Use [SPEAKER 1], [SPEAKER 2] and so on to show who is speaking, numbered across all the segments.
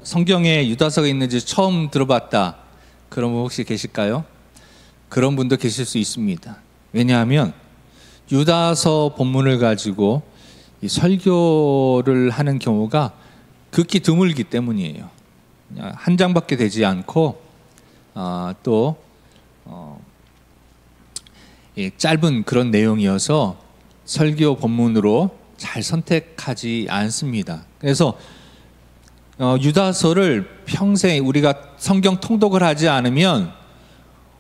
[SPEAKER 1] 성경에 유다서가 있는지 처음 들어봤다, 그런 분 혹시 계실까요? 그런 분도 계실 수 있습니다. 왜냐하면 유다서 본문을 가지고 이 설교를 하는 경우가 극히 드물기 때문이에요. 한 장밖에 되지 않고 또 짧은 그런 내용이어서 설교 본문으로 잘 선택하지 않습니다. 그래서 유다서를 평생 우리가 성경 통독을 하지 않으면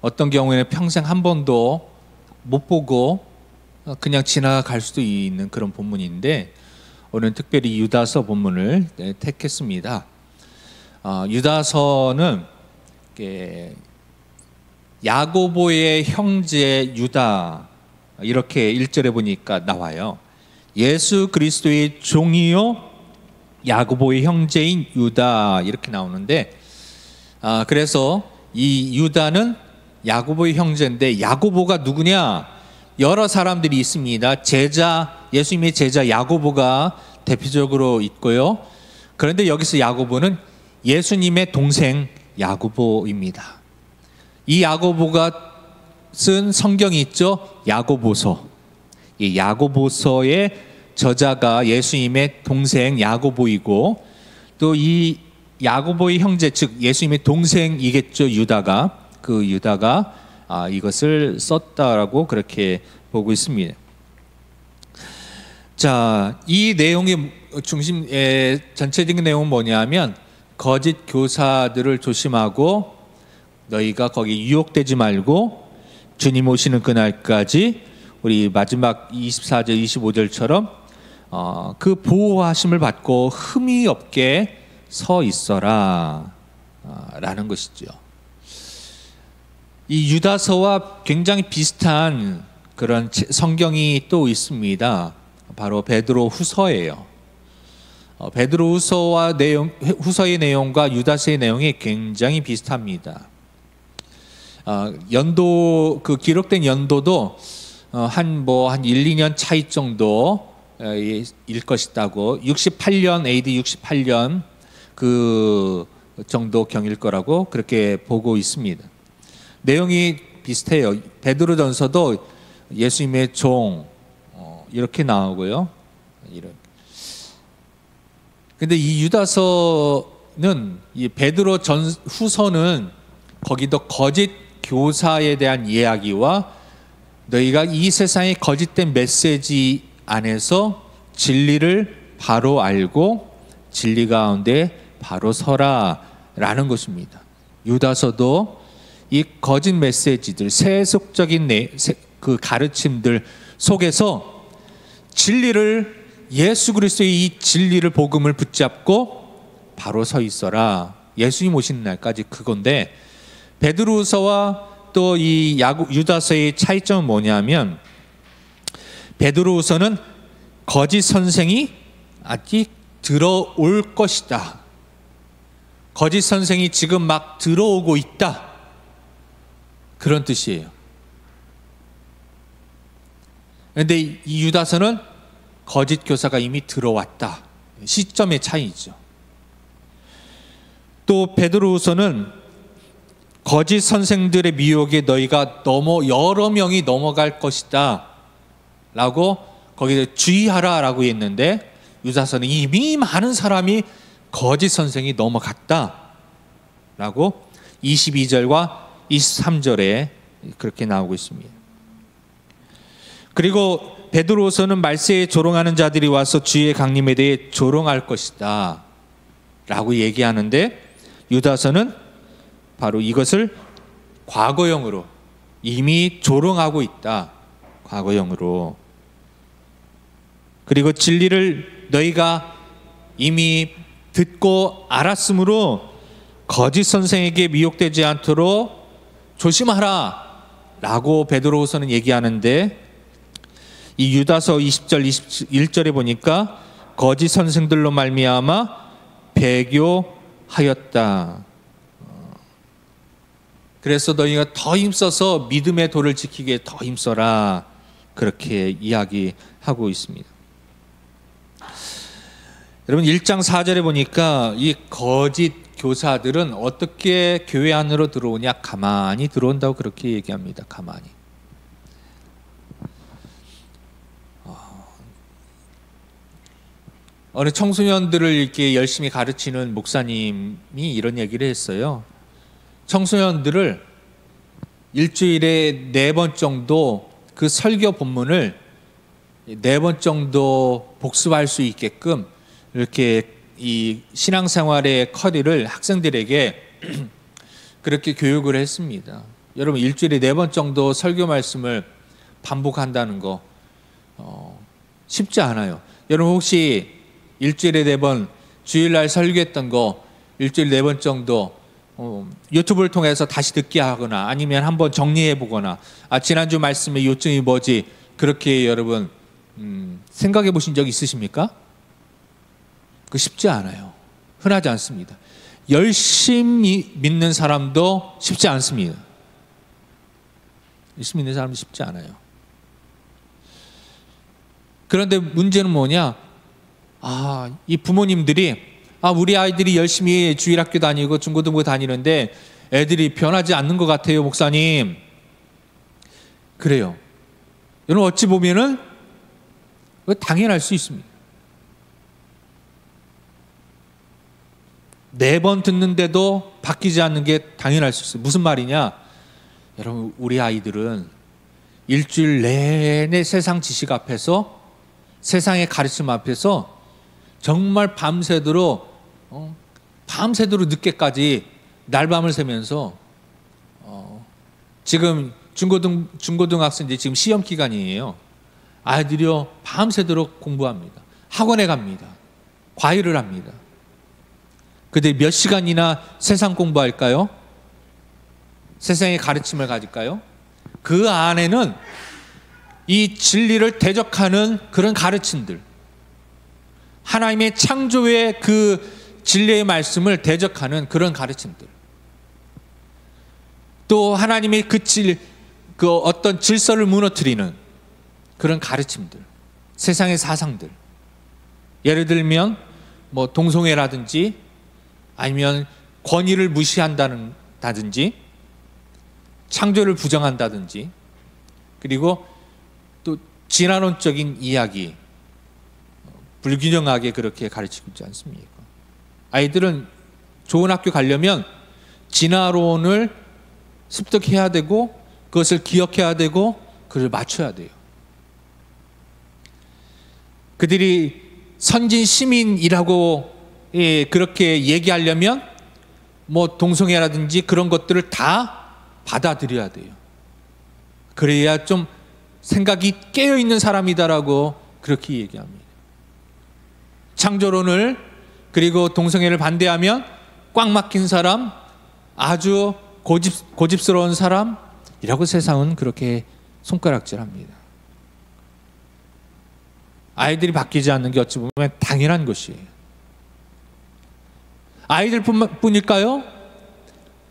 [SPEAKER 1] 어떤 경우에는 평생 한 번도 못 보고 그냥 지나갈 수도 있는 그런 본문인데, 오늘 특별히 유다서 본문을 택했습니다. 유다서는 야고보의 형제 유다, 이렇게 1절에 보니까 나와요. 예수 그리스도의 종이요 야고보의 형제인 유다, 이렇게 나오는데, 그래서 이 유다는 야고보의 형제인데, 야고보가 누구냐? 여러 사람들이 있습니다. 예수님의 제자 야고보가 대표적으로 있고요. 그런데 여기서 야고보는 예수님의 동생 야고보입니다. 이 야고보가 쓴 성경이 있죠. 야고보서. 이 야고보서의 저자가 예수님의 동생 야고보이고, 또 이 야고보의 형제, 즉 예수님의 동생이겠죠. 그 유다가 이것을 썼다라고 그렇게 보고 있습니다. 자, 이 내용의 전체적인 내용은 뭐냐면, 거짓 교사들을 조심하고 너희가 거기 유혹되지 말고 주님 오시는 그날까지 우리 마지막 24절 25절처럼 그 보호하심을 받고 흠이 없게 서 있어라 라는 것이죠. 이 유다서와 굉장히 비슷한 그런 성경이 또 있습니다. 바로 베드로 후서예요. 베드로 후서의 내용과 유다서의 내용이 굉장히 비슷합니다. 기록된 연도도 한 1, 2년 차이 정도일 것이다고, 68년, AD 68년 그 정도 경일 거라고 그렇게 보고 있습니다. 내용이 비슷해요. 베드로전서도 예수님의 종 이렇게 나오고요. 근데 이 유다서는, 이 베드로 후서는 거기도 거짓 교사에 대한 이야기와 너희가 이 세상의 거짓된 메시지 안에서 진리를 바로 알고 진리 가운데 바로 서라 라는 것입니다. 유다서도 이 거짓 메시지들, 세속적인 그 가르침들 속에서 진리를, 예수 그리스도의 이 진리를, 복음을 붙잡고 바로 서 있어라. 예수님 오시는 날까지 그건데, 베드로후서와 또 이 유다서의 차이점은 뭐냐면, 베드로후서는 거짓 선생이 아직 들어올 것이다. 거짓 선생이 지금 막 들어오고 있다. 그런 뜻이에요. 그런데 이 유다서는 거짓 교사가 이미 들어왔다. 시점의 차이죠. 또 베드로후서는 거짓 선생들의 미혹에 너희가 여러 명이 넘어갈 것이다 라고 거기서 주의하라 라고 했는데, 유다서는 이미 많은 사람이 거짓 선생이 넘어갔다 라고 22절과 23절에 그렇게 나오고 있습니다. 그리고 베드로서는 말세에 조롱하는 자들이 와서 주의 강림에 대해 조롱할 것이다 라고 얘기하는데, 유다서는 바로 이것을 과거형으로 이미 조롱하고 있다. 과거형으로. 그리고 진리를 너희가 이미 듣고 알았으므로 거짓 선생에게 미혹되지 않도록 조심하라 라고 베드로후서는 얘기하는데, 이 유다서 20절 21절에 보니까 거짓 선생들로 말미암아 배교하였다. 그래서 너희가 더 힘써서 믿음의 도를 지키기에 더 힘써라, 그렇게 이야기하고 있습니다. 여러분 1장 4절에 보니까 이 거짓 교사들은 어떻게 교회 안으로 들어오냐? 가만히 들어온다고 그렇게 얘기합니다. 가만히. 어느 청소년들을 이렇게 열심히 가르치는 목사님이 이런 얘기를 했어요. 청소년들을 일주일에 4번 정도 그 설교 본문을 4번 정도 복습할 수 있게끔 이렇게 이 신앙생활의 커리를 학생들에게 그렇게 교육을 했습니다. 여러분 일주일에 4번 정도 설교 말씀을 반복한다는 거 쉽지 않아요. 여러분 혹시 일주일에 4번 주일날 설교했던 거 일주일에 4번 정도 유튜브를 통해서 다시 듣게 하거나 아니면 한번 정리해 보거나 지난주 말씀의 요점이 뭐지 그렇게 여러분 생각해 보신 적 있으십니까? 그 쉽지 않아요. 흔하지 않습니다. 열심히 믿는 사람도 쉽지 않습니다. 열심히 믿는 사람도 쉽지 않아요. 그런데 문제는 뭐냐? 이 부모님들이 우리 아이들이 열심히 주일학교 다니고 중고등부 다니는데 애들이 변하지 않는 것 같아요, 목사님. 그래요. 여러분 어찌 보면은 당연할 수 있습니다. 4번 듣는데도 바뀌지 않는 게 당연할 수 있어요. 무슨 말이냐? 여러분 우리 아이들은 일주일 내내 세상 지식 앞에서 세상의 가르침 앞에서 정말 밤새도록 늦게까지 날밤을 새면서 지금 중고등학생들이 지금 시험 기간이에요. 아이들이요 밤새도록 공부합니다. 학원에 갑니다. 과외를 합니다. 근데 몇 시간이나 세상 공부할까요? 세상의 가르침을 가질까요? 그 안에는 이 진리를 대적하는 그런 가르침들, 하나님의 창조의 그 진리의 말씀을 대적하는 그런 가르침들, 또 하나님의 그 어떤 질서를 무너뜨리는 그런 가르침들, 세상의 사상들. 예를 들면 뭐 동성애라든지 아니면 권위를 무시한다든지 창조를 부정한다든지 그리고 또 진화론적인 이야기 불균형하게 그렇게 가르치고 있지 않습니까? 아이들은 좋은 학교 가려면 진화론을 습득해야 되고 그것을 기억해야 되고 그걸 맞춰야 돼요. 그들이 선진 시민이라고 그렇게 얘기하려면 뭐 동성애라든지 그런 것들을 다 받아들여야 돼요. 그래야 좀 생각이 깨어있는 사람이다라고 그렇게 얘기합니다. 창조론을 그리고 동성애를 반대하면 꽉 막힌 사람, 아주 고집스러운 사람이라고 세상은 그렇게 손가락질합니다. 아이들이 바뀌지 않는 게 어찌 보면 당연한 것이에요. 아이들뿐일까요?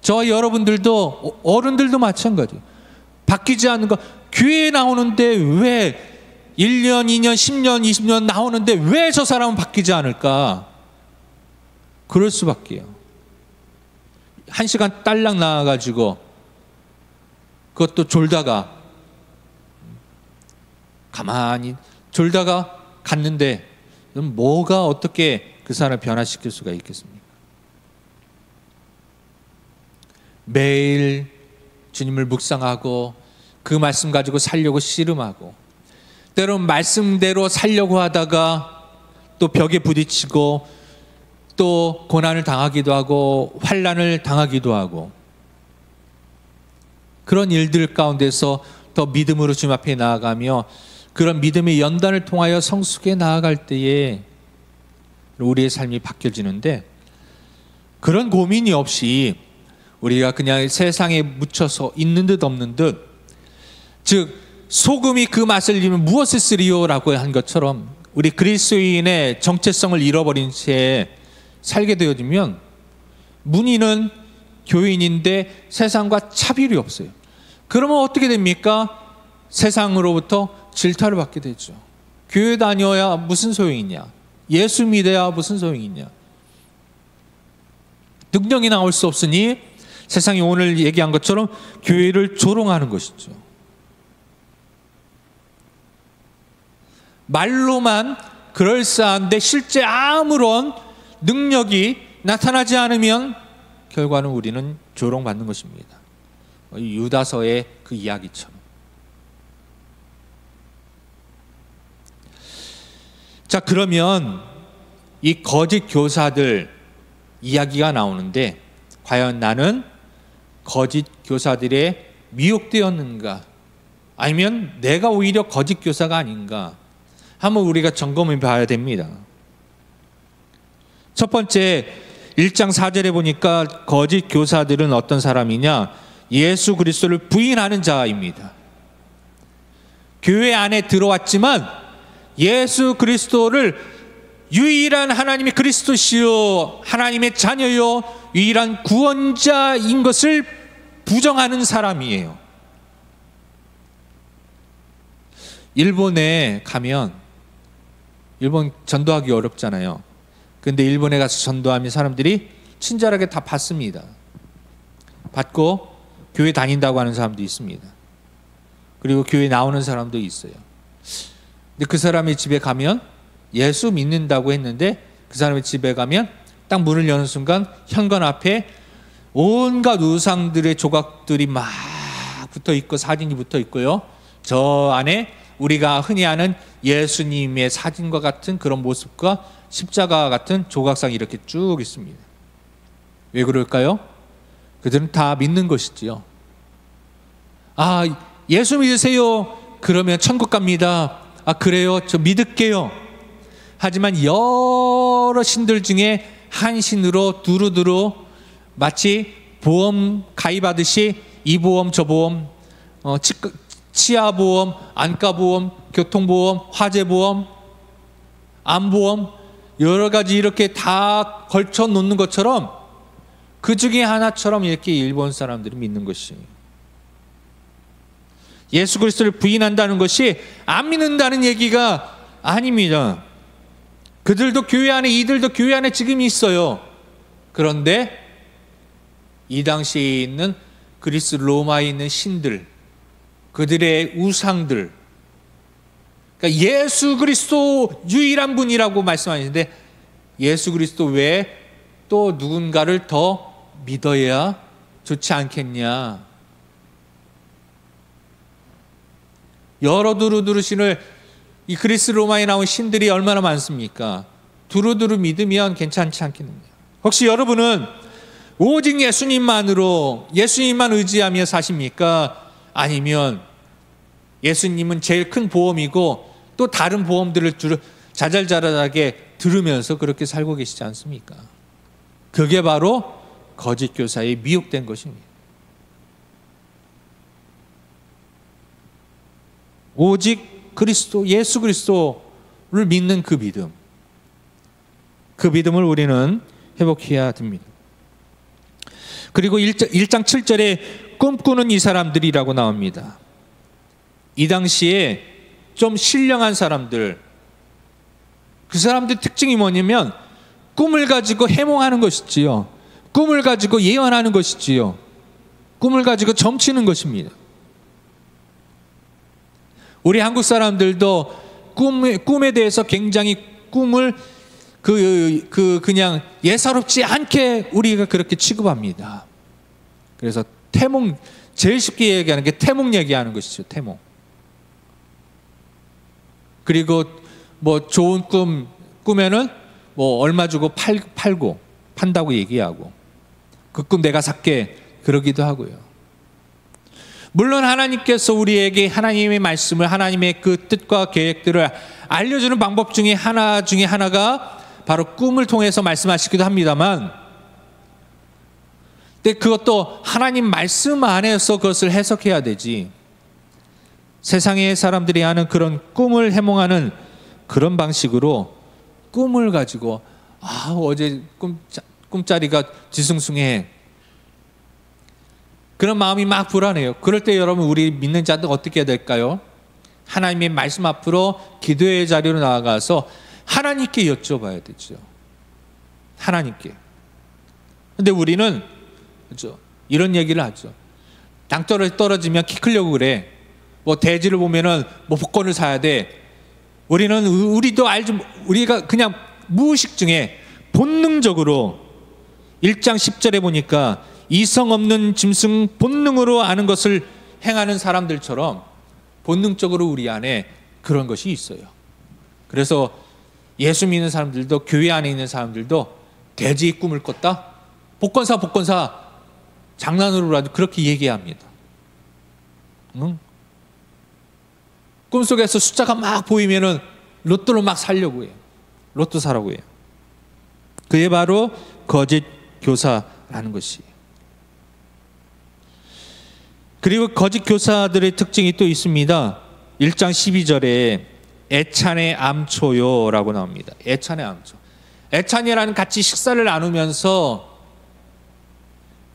[SPEAKER 1] 저 여러분들도 어른들도 마찬가지예요. 바뀌지 않는 거. 교회에 나오는데 왜 1년, 2년, 10년, 20년 나오는데 왜 저 사람은 바뀌지 않을까? 그럴 수밖에요. 1시간 딸랑 나와가지고 그것도 졸다가 가만히 졸다가 갔는데 뭐가 어떻게 그 사람을 변화시킬 수가 있겠습니까? 매일 주님을 묵상하고 그 말씀 가지고 살려고 씨름하고 때로는 말씀대로 살려고 하다가 또 벽에 부딪히고 또 고난을 당하기도 하고 환난을 당하기도 하고 그런 일들 가운데서 더 믿음으로 주님 앞에 나아가며 그런 믿음의 연단을 통하여 성숙에 나아갈 때에 우리의 삶이 바뀌어지는데 그런 고민이 없이 우리가 그냥 세상에 묻혀서 있는 듯 없는 듯 즉 소금이 그 맛을 잃으면 무엇을 쓰리요라고 한 것처럼 우리 그리스도인의 정체성을 잃어버린 채 살게 되어지면 문의는 교인인데 세상과 차별이 없어요. 그러면 어떻게 됩니까? 세상으로부터 질타를 받게 되죠. 교회 다녀야 무슨 소용이냐? 예수 믿어야 무슨 소용이 있냐. 능력이 나올 수 없으니 세상이 오늘 얘기한 것처럼 교회를 조롱하는 것이죠. 말로만 그럴싸한데 실제 아무런 능력이 나타나지 않으면 결과는 우리는 조롱받는 것입니다. 유다서의 그 이야기처럼. 자, 그러면 이 거짓 교사들 이야기가 나오는데 과연 나는 거짓 교사들에 미혹되었는가? 아니면 내가 오히려 거짓 교사가 아닌가? 한번 우리가 점검해 봐야 됩니다. 첫 번째 1장 4절에 보니까 거짓 교사들은 어떤 사람이냐? 예수 그리스도를 부인하는 자입니다. 교회 안에 들어왔지만 예수 그리스도를 유일한 하나님의 그리스도시요 하나님의 자녀요 유일한 구원자인 것을 부정하는 사람이에요. 일본에 가면 일본 전도하기 어렵잖아요. 근데 일본에 가서 전도하면 사람들이 친절하게 다 받습니다. 받고 교회 다닌다고 하는 사람도 있습니다. 그리고 교회 나오는 사람도 있어요. 근데 그 사람의 집에 가면 예수 믿는다고 했는데 그 사람의 집에 가면 딱 문을 여는 순간 현관 앞에 온갖 우상들의 조각들이 막 붙어 있고 사진이 붙어 있고요. 저 안에 우리가 흔히 아는 예수님의 사진과 같은 그런 모습과 십자가 같은 조각상이 이렇게 쭉 있습니다. 왜 그럴까요? 그들은 다 믿는 것이지요. 아, 예수 믿으세요. 그러면 천국 갑니다. 아, 그래요? 저 믿을게요. 하지만 여러 신들 중에 한 신으로 두루두루 마치 보험 가입하듯이 이 보험 저 보험 치아보험, 안과보험, 교통보험, 화재보험, 암보험 여러 가지 이렇게 다 걸쳐 놓는 것처럼 그 중에 하나처럼 이렇게 일본 사람들이 믿는 것이 예수 그리스도를 부인한다는 것이 안 믿는다는 얘기가 아닙니다. 그들도 교회 안에 이들도 교회 안에 지금 있어요. 그런데 이 당시에 있는 그리스 로마에 있는 신들 그들의 우상들 그러니까 예수 그리스도 유일한 분이라고 말씀하시는데 예수 그리스도 외에 또 누군가를 더 믿어야 좋지 않겠냐. 여러 두루두루 신을 이 그리스 로마에 나온 신들이 얼마나 많습니까? 두루두루 믿으면 괜찮지 않겠느냐. 혹시 여러분은 오직 예수님만으로 예수님만 의지하며 사십니까? 아니면 예수님은 제일 큰 보험이고 또 다른 보험들을 자잘자잘하게 들으면서 그렇게 살고 계시지 않습니까? 그게 바로 거짓 교사에 미혹된 것입니다. 오직 그리스도, 예수 그리스도를 믿는 그 믿음, 그 믿음을 우리는 회복해야 됩니다. 그리고 1장 7절에 꿈꾸는 이 사람들이라고 나옵니다. 이 당시에 좀 신령한 사람들, 그 사람들 특징이 뭐냐면 꿈을 가지고 해몽하는 것이지요. 꿈을 가지고 예언하는 것이지요. 꿈을 가지고 점치는 것입니다. 우리 한국 사람들도 꿈에 대해서 굉장히 꿈을 그냥 예사롭지 않게 우리가 그렇게 취급합니다. 그래서 태몽, 제일 쉽게 얘기하는 게 태몽 얘기하는 것이죠. 태몽. 그리고 뭐 좋은 꿈 꾸면은 뭐 얼마 주고 판다고 얘기하고 그 꿈 내가 살게 그러기도 하고요. 물론 하나님께서 우리에게 하나님의 말씀을 하나님의 그 뜻과 계획들을 알려주는 방법 중에 하나가 바로 꿈을 통해서 말씀하시기도 합니다만 근데 그것도 하나님 말씀 안에서 그것을 해석해야 되지 세상의 사람들이 하는 그런 꿈을 해몽하는 그런 방식으로 꿈을 가지고 어제 꿈자리가 뒤숭숭해 그런 마음이 막 불안해요. 그럴 때 여러분 우리 믿는 자들 어떻게 해야 될까요? 하나님의 말씀 앞으로 기도의 자리로 나아가서 하나님께 여쭤봐야 되죠. 하나님께. 근데 우리는 그렇죠? 이런 얘기를 하죠. 당 떨어지면 키 크려고 그래. 뭐 대지를 보면은 뭐 복권을 사야 돼. 우리도 알죠. 우리가 그냥 무의식 중에 본능적으로 1장 10절에 보니까 이성 없는 짐승 본능으로 아는 것을 행하는 사람들처럼 본능적으로 우리 안에 그런 것이 있어요. 그래서 예수 믿는 사람들도, 교회 안에 있는 사람들도 대지 꿈을 꿨다? 복권사 장난으로라도 그렇게 얘기합니다. 응? 꿈속에서 숫자가 막 보이면은 로또를 막 사려고 해요. 로또 사라고 해요. 그게 바로 거짓 교사라는 것이에요. 그리고 거짓 교사들의 특징이 또 있습니다. 1장 12절에 애찬의 암초요라고 나옵니다. 애찬의 암초. 애찬이라는 같이 식사를 나누면서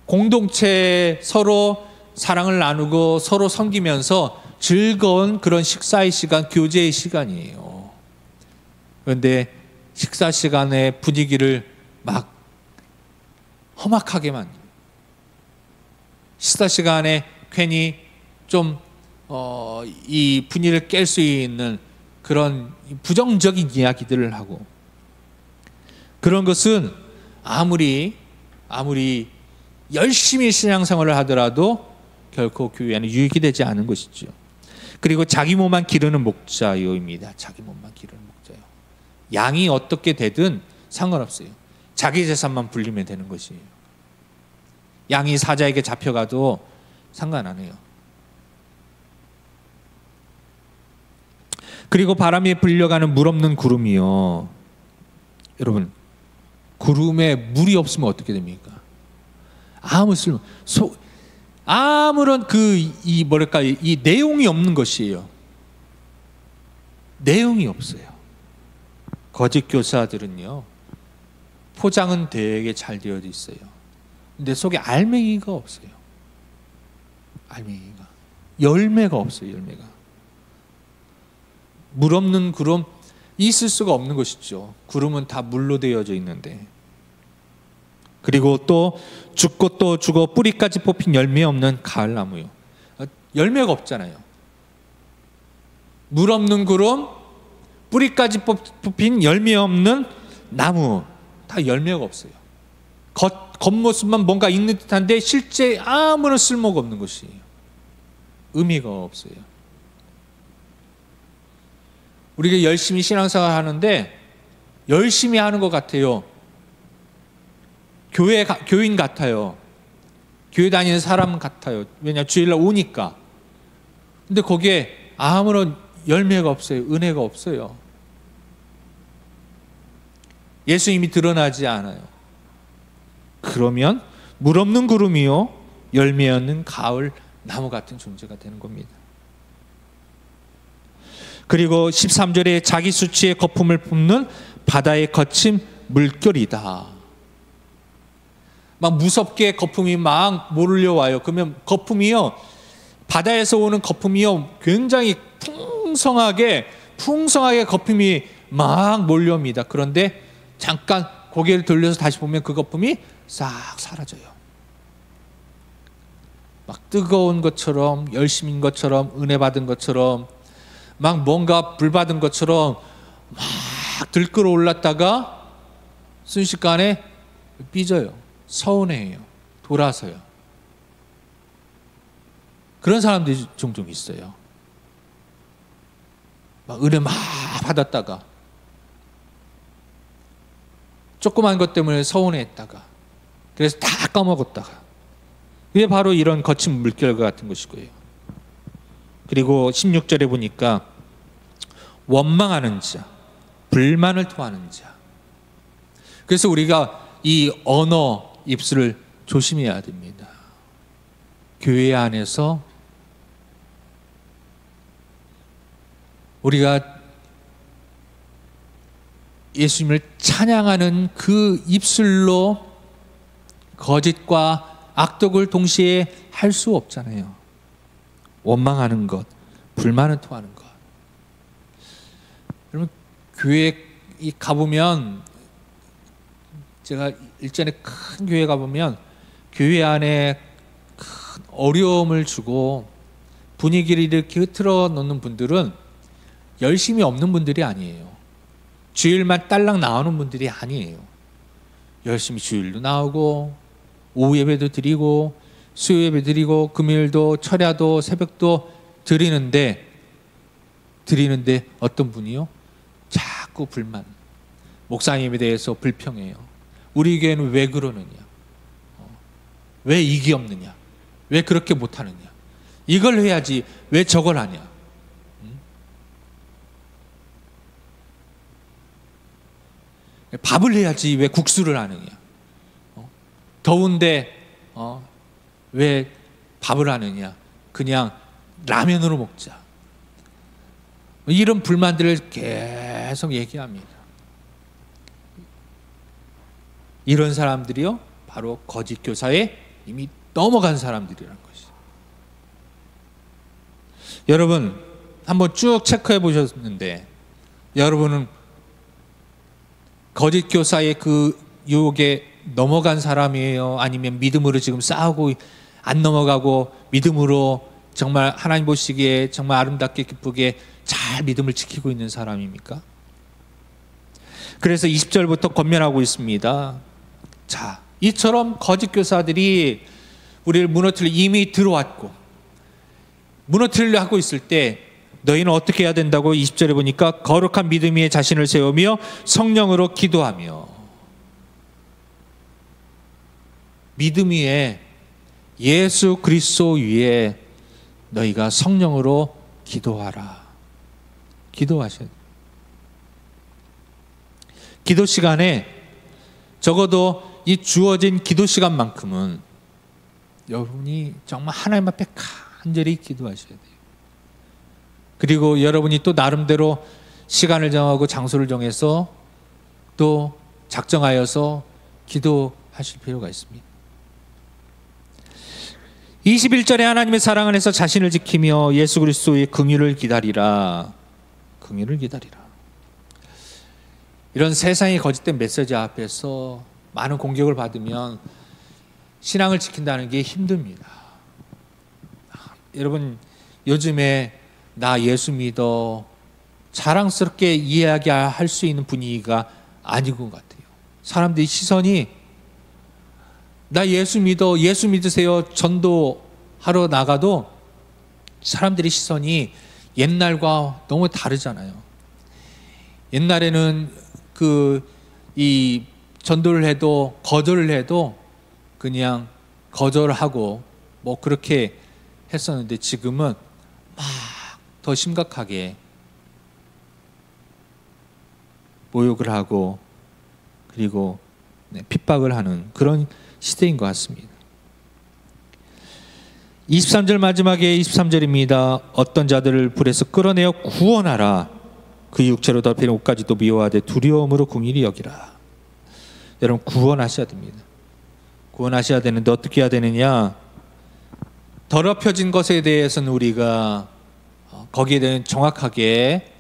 [SPEAKER 1] 공동체 서로 사랑을 나누고 서로 섬기면서 즐거운 그런 식사의 시간, 교제의 시간이에요. 그런데 식사 시간의 분위기를 막 험악하게 만듭니다. 식사 시간에 괜히 좀 이 분위기를 깰 수 있는 그런 부정적인 이야기들을 하고, 그런 것은 아무리 열심히 신앙생활을 하더라도 결코 교회 안에 유익이 되지 않은 것이죠. 그리고 자기 몸만 기르는 목자요입니다. 자기 몸만 기르는 목자요. 양이 어떻게 되든 상관없어요. 자기 재산만 불리면 되는 것이에요. 양이 사자에게 잡혀가도 상관 안 해요. 그리고 바람에 불려가는 물 없는 구름이요. 여러분, 구름에 물이 없으면 어떻게 됩니까? 아무런 이 내용이 없는 것이에요. 내용이 없어요. 거짓 교사들은요, 포장은 되게 잘 되어 있어요. 근데 속에 알맹이가 없어요. 알맹이가. 열매가 없어요. 열매가. 물 없는 구름, 있을 수가 없는 것이죠. 구름은 다 물로 되어져 있는데. 그리고 또 죽고 또 죽어 뿌리까지 뽑힌 열매 없는 가을나무요. 열매가 없잖아요. 물 없는 구름, 뿌리까지 뽑힌 열매 없는 나무, 다 열매가 없어요. 겉모습만 뭔가 있는 듯한데 실제 아무런 쓸모가 없는 것이에요. 의미가 없어요. 우리가 열심히 신앙생활 하는데 열심히 하는 것 같아요. 교인 같아요. 교회 다니는 사람 같아요. 왜냐, 주일날 오니까. 근데 거기에 아무런 열매가 없어요. 은혜가 없어요. 예수님이 드러나지 않아요. 그러면 물 없는 구름이요, 열매 없는 가을 나무 같은 존재가 되는 겁니다. 그리고 13절에 자기 수치의 거품을 뿜는 바다의 거친 물결이다. 막 무섭게 거품이 막 몰려와요. 그러면 거품이요, 바다에서 오는 거품이요, 굉장히 풍성하게 거품이 막 몰려옵니다. 그런데 잠깐 고개를 돌려서 다시 보면 그 거품이 싹 사라져요. 막 뜨거운 것처럼, 열심인 것처럼, 은혜 받은 것처럼, 막 뭔가 불 받은 것처럼 막 들끓어 올랐다가 순식간에 삐져요. 서운해요. 돌아서요. 그런 사람들이 종종 있어요. 막 은혜 막 받았다가 조그만 것 때문에 서운해했다가 그래서 다 까먹었다가, 그게 바로 이런 거친 물결과 같은 것이고요. 그리고 16절에 보니까 원망하는 자, 불만을 토하는 자. 그래서 우리가 이 언어 입술을 조심해야 됩니다. 교회 안에서 우리가 예수님을 찬양하는 그 입술로 거짓과 악독을 동시에 할 수 없잖아요. 원망하는 것, 불만을 토하는 것. 여러분, 교회 가보면, 제가 일전에 큰 교회 가보면 교회 안에 큰 어려움을 주고 분위기를 이렇게 흐트러 놓는 분들은 열심히 없는 분들이 아니에요. 주일만 딸랑 나오는 분들이 아니에요. 열심히 주일도 나오고 오후 예배도 드리고 수요 예배 드리고 금요일도 철야도 새벽도 드리는데 어떤 분이요? 자꾸 불만, 목사님에 대해서 불평해요. 우리 교회는 왜 그러느냐, 왜 이게 없느냐, 왜 그렇게 못하느냐, 이걸 해야지 왜 저걸 하냐, 밥을 해야지 왜 국수를 하느냐, 더운데 왜 밥을 하느냐, 그냥 라면으로 먹자. 이런 불만들을 계속 얘기합니다. 이런 사람들이요, 바로 거짓 교사에 이미 넘어간 사람들이라는 것이죠. 여러분 한번 쭉 체크해 보셨는데, 여러분은 거짓 교사의 그 유혹에 넘어간 사람이에요? 아니면 믿음으로 지금 싸우고 안 넘어가고 믿음으로 정말 하나님 보시기에 정말 아름답게 기쁘게 잘 믿음을 지키고 있는 사람입니까? 그래서 20절부터 권면하고 있습니다. 자, 이처럼 거짓 교사들이 우리를 무너뜨려 이미 들어왔고 무너뜨리려 하고 있을 때 너희는 어떻게 해야 된다고? 20절에 보니까 거룩한 믿음 위에 자신을 세우며 성령으로 기도하며. 믿음 위에, 예수 그리스도 위에 너희가 성령으로 기도하라. 기도하셔야 돼요. 기도 시간에 적어도 이 주어진 기도 시간만큼은 여러분이 정말 하나님 앞에 간절히 기도하셔야 돼요. 그리고 여러분이 또 나름대로 시간을 정하고 장소를 정해서 또 작정하여서 기도하실 필요가 있습니다. 21절에 하나님의 사랑 안에서 자신을 지키며 예수 그리스도의 긍휼을 기다리라. 긍휼을 기다리라. 이런 세상의 거짓된 메시지 앞에서 많은 공격을 받으면 신앙을 지킨다는 게 힘듭니다. 여러분, 요즘에 나 예수 믿어 자랑스럽게 이야기할 수 있는 분위기가 아닌 것 같아요. 사람들의 시선이 나 예수 믿어, 예수 믿으세요 전도하러 나가도 사람들의 시선이 옛날과 너무 다르잖아요. 옛날에는 이 전도를 해도 거절을 해도 그냥 거절하고 뭐 그렇게 했었는데 지금은 막 더 심각하게 모욕을 하고 그리고 핍박을 하는 그런 시대인 것 같습니다. 23절 마지막에 23절입니다. 어떤 자들을 불에서 끌어내어 구원하라. 그 육체로 덮인 옷까지도 미워하되 두려움으로 긍휼히 여기라. 여러분, 구원하셔야 됩니다. 구원하셔야 되는데 어떻게 해야 되느냐? 더럽혀진 것에 대해서는 우리가 거기에 대해 정확하게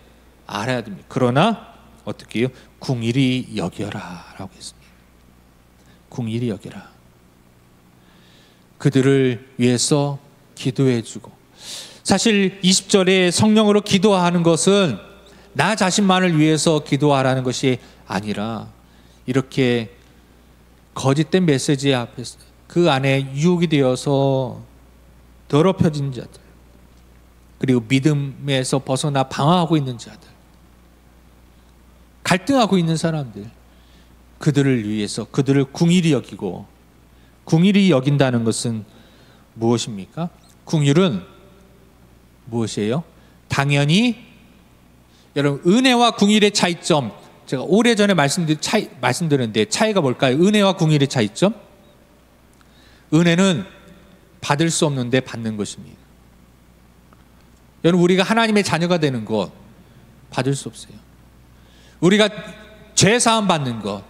[SPEAKER 1] 알아야 됩니다. 그러나 어떻게 해요? 긍휼히 여겨라 라고 했습니다. 긍휼히 여겨라. 그들을 위해서 기도해주고, 사실 20절에 성령으로 기도하는 것은 나 자신만을 위해서 기도하라는 것이 아니라 이렇게 거짓된 메시지 앞에서 그 안에 유혹이 되어서 더럽혀진 자들, 그리고 믿음에서 벗어나 방황하고 있는 자들, 갈등하고 있는 사람들, 그들을 위해서 그들을 긍휼히 여기고, 긍휼히 여긴다는 것은 무엇입니까? 긍휼은 무엇이에요? 당연히 여러분, 은혜와 긍휼의 차이점, 제가 오래전에 말씀드렸는데 차이가 뭘까요? 은혜와 긍휼의 차이점? 은혜는 받을 수 없는데 받는 것입니다. 여러분, 우리가 하나님의 자녀가 되는 것 받을 수 없어요. 우리가 죄 사함 받는 것,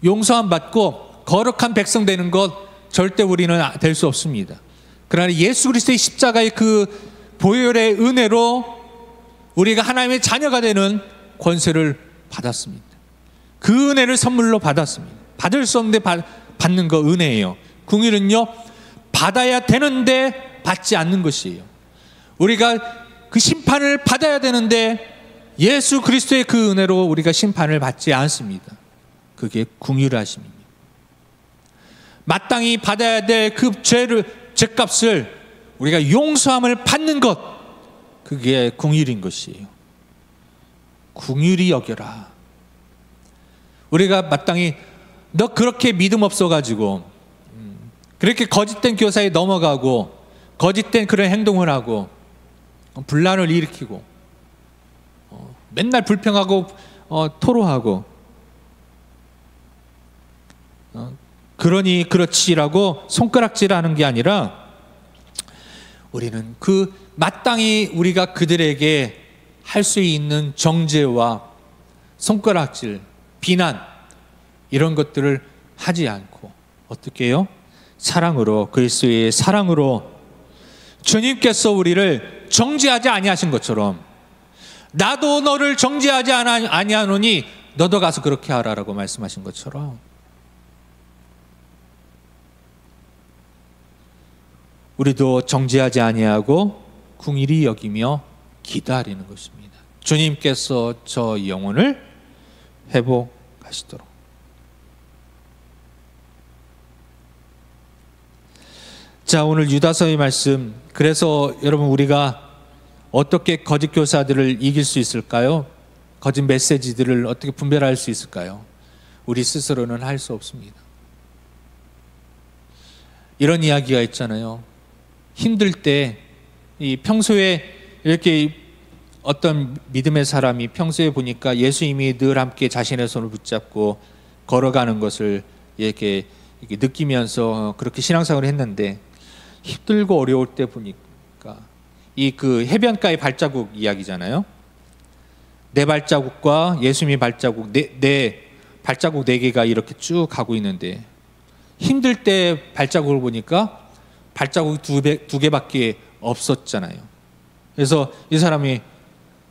[SPEAKER 1] 용서함 받고 거룩한 백성 되는 것 절대 우리는 될 수 없습니다. 그러나 예수 그리스도의 십자가의 그 보혈의 은혜로 우리가 하나님의 자녀가 되는 권세를 받았습니다. 그 은혜를 선물로 받았습니다. 받을 수 없는데 받는 거 은혜예요. 궁일은요, 받아야 되는데 받지 않는 것이에요. 우리가 그 심판을 받아야 되는데 예수 그리스도의 그 은혜로 우리가 심판을 받지 않습니다. 그게 궁일하심입니다. 마땅히 받아야 될 그 죄값을 우리가 용서함을 받는 것, 그게 궁일인 것이에요. 궁일이 여겨라. 우리가 마땅히 너 그렇게 믿음 없어가지고 그렇게 거짓된 교사에 넘어가고 거짓된 그런 행동을 하고 분란을 일으키고 맨날 불평하고 토로하고 그러니 그렇지라고 손가락질하는 게 아니라 우리는 그 마땅히 우리가 그들에게 할 수 있는 정죄와 손가락질, 비난 이런 것들을 하지 않고 어떻게 해요? 사랑으로, 그리스도의 사랑으로 주님께서 우리를 정죄하지 아니하신 것처럼 나도 너를 정죄하지 아니하노니 너도 가서 그렇게 하라라고 말씀하신 것처럼 우리도 정죄하지 아니하고 궁일이 여기며 기다리는 것입니다. 주님께서 저 영혼을 회복하시도록. 자, 오늘 유다서의 말씀, 그래서 여러분 우리가 어떻게 거짓 교사들을 이길 수 있을까요? 거짓 메시지들을 어떻게 분별할 수 있을까요? 우리 스스로는 할 수 없습니다. 이런 이야기가 있잖아요. 힘들 때 이 평소에 이렇게 어떤 믿음의 사람이 평소에 보니까 예수님이 늘 함께 자신의 손을 붙잡고 걸어가는 것을 이렇게 느끼면서 그렇게 신앙생활을 했는데 힘들고 어려울 때 보니까 이 그 해변가의 발자국 이야기잖아요. 내 발자국과 예수님의 발자국, 내 발자국 4개가 이렇게 쭉 가고 있는데 힘들 때 발자국을 보니까 발자국이 2개밖에 없었잖아요. 그래서 이 사람이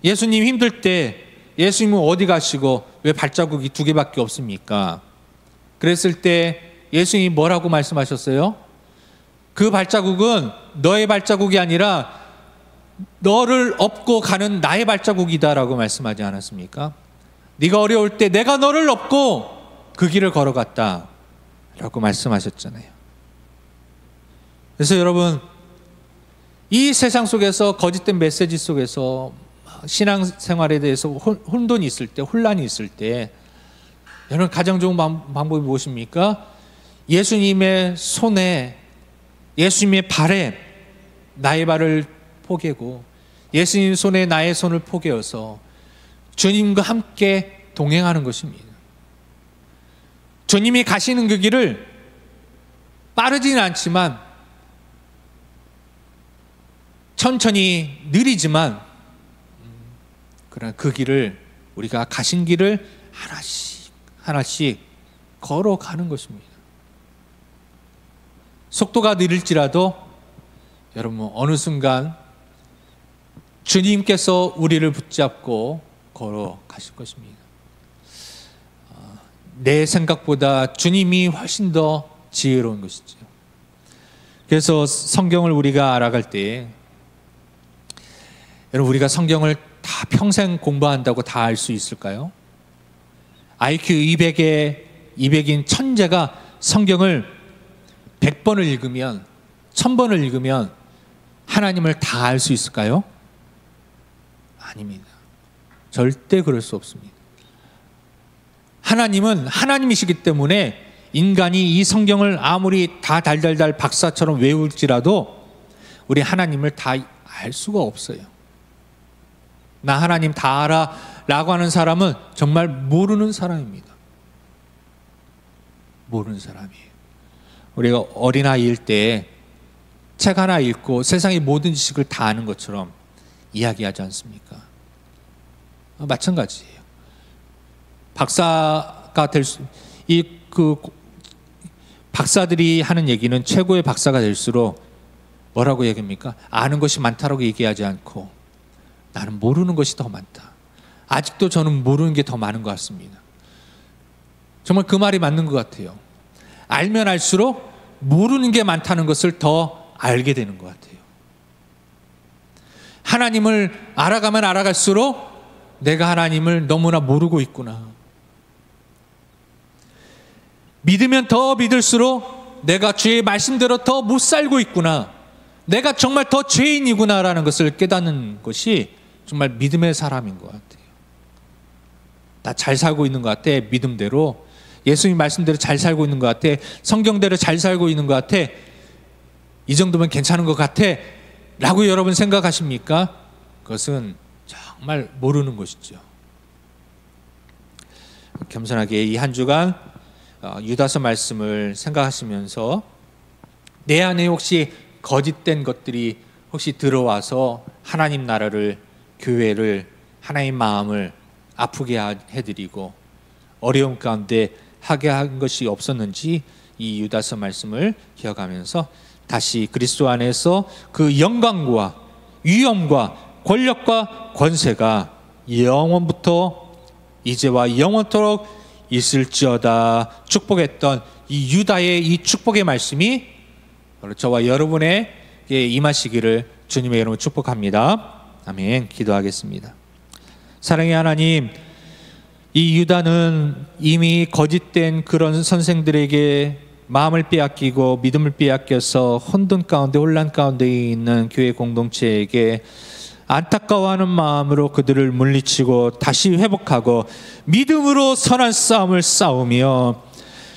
[SPEAKER 1] 예수님 힘들 때 예수님은 어디 가시고 왜 발자국이 2개밖에 없습니까? 그랬을 때 예수님이 뭐라고 말씀하셨어요? 그 발자국은 너의 발자국이 아니라 너를 업고 가는 나의 발자국이다라고 말씀하지 않았습니까? 네가 어려울 때 내가 너를 업고 그 길을 걸어갔다 라고 말씀하셨잖아요. 그래서 여러분, 이 세상 속에서 거짓된 메시지 속에서 신앙생활에 대해서 혼돈이 있을 때, 혼란이 있을 때 여러분 가장 좋은 방법이 무엇입니까? 예수님의 손에, 예수님의 발에 나의 발을 포개고 예수님 손에 나의 손을 포개어서 주님과 함께 동행하는 것입니다. 주님이 가시는 그 길을 빠르지는 않지만 천천히 느리지만 그러나 그 길을 우리가 가신 길을 하나씩 하나씩 걸어가는 것입니다. 속도가 느릴지라도 여러분 어느 순간 주님께서 우리를 붙잡고 걸어가실 것입니다. 내 생각보다 주님이 훨씬 더 지혜로운 것이죠. 그래서 성경을 우리가 알아갈 때 여러분 우리가 성경을 다 평생 공부한다고 다 알 수 있을까요? IQ 200인 천재가 성경을 100번을 읽으면 1000번을 읽으면 하나님을 다 알 수 있을까요? 아닙니다. 절대 그럴 수 없습니다. 하나님은 하나님이시기 때문에 인간이 이 성경을 아무리 다 달달달 박사처럼 외울지라도 우리 하나님을 다 알 수가 없어요. 나 하나님 다 알아 라고 하는 사람은 정말 모르는 사람입니다. 모르는 사람이에요. 우리가 어린아이일 때 책 하나 읽고 세상의 모든 지식을 다 아는 것처럼 이야기하지 않습니까? 마찬가지예요. 박사가 될 수, 박사들이 하는 얘기는 최고의 박사가 될수록 뭐라고 얘기합니까? 아는 것이 많다라고 얘기하지 않고 나는 모르는 것이 더 많다. 아직도 저는 모르는 게 더 많은 것 같습니다. 정말 그 말이 맞는 것 같아요. 알면 알수록 모르는 게 많다는 것을 더 알게 되는 것 같아요. 하나님을 알아가면 알아갈수록 내가 하나님을 너무나 모르고 있구나. 믿으면 더 믿을수록 내가 주의 말씀대로 더 못 살고 있구나. 내가 정말 더 죄인이구나라는 것을 깨닫는 것이 정말 믿음의 사람인 것 같아요. 나 잘 살고 있는 것 같아. 믿음대로. 예수님 말씀대로 잘 살고 있는 것 같아. 성경대로 잘 살고 있는 것 같아. 이 정도면 괜찮은 것 같아. 라고 여러분 생각하십니까? 그것은 정말 모르는 것이죠. 겸손하게 이 한 주간 유다서 말씀을 생각하시면서 내 안에 혹시 거짓된 것들이 혹시 들어와서 하나님 나라를, 교회를, 하나님 마음을 아프게 해드리고 어려움 가운데 하게 한 것이 없었는지 이 유다서 말씀을 기억하면서 다시 그리스도 안에서 그 영광과 위엄과 권력과 권세가 영원부터 이제와 영원토록 있을지어다 축복했던 이 유다의 이 축복의 말씀이 저와 여러분에게 임하시기를 주님의 이름으로 축복합니다. 아멘. 기도하겠습니다. 사랑의 하나님, 이 유다는 이미 거짓된 그런 선생들에게 마음을 빼앗기고 믿음을 빼앗겨서 혼돈 가운데, 혼란 가운데 있는 교회 공동체에게 안타까워하는 마음으로 그들을 물리치고 다시 회복하고 믿음으로 선한 싸움을 싸우며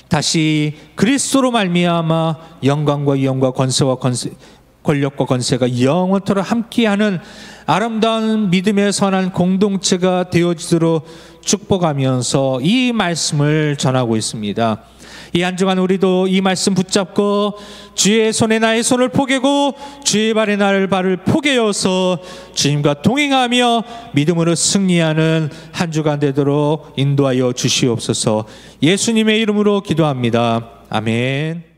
[SPEAKER 1] 다시 그리스도로 말미암아 영광과 위엄과 권세와 권력과 권세가 영원토록 함께하는 아름다운 믿음의 선한 공동체가 되어지도록 축복하면서 이 말씀을 전하고 있습니다. 이 한 주간 우리도 이 말씀 붙잡고 주의 손에 나의 손을 포개고 주의 발에 나를 발을 포개어서 주님과 동행하며 믿음으로 승리하는 한 주간 되도록 인도하여 주시옵소서. 예수님의 이름으로 기도합니다. 아멘.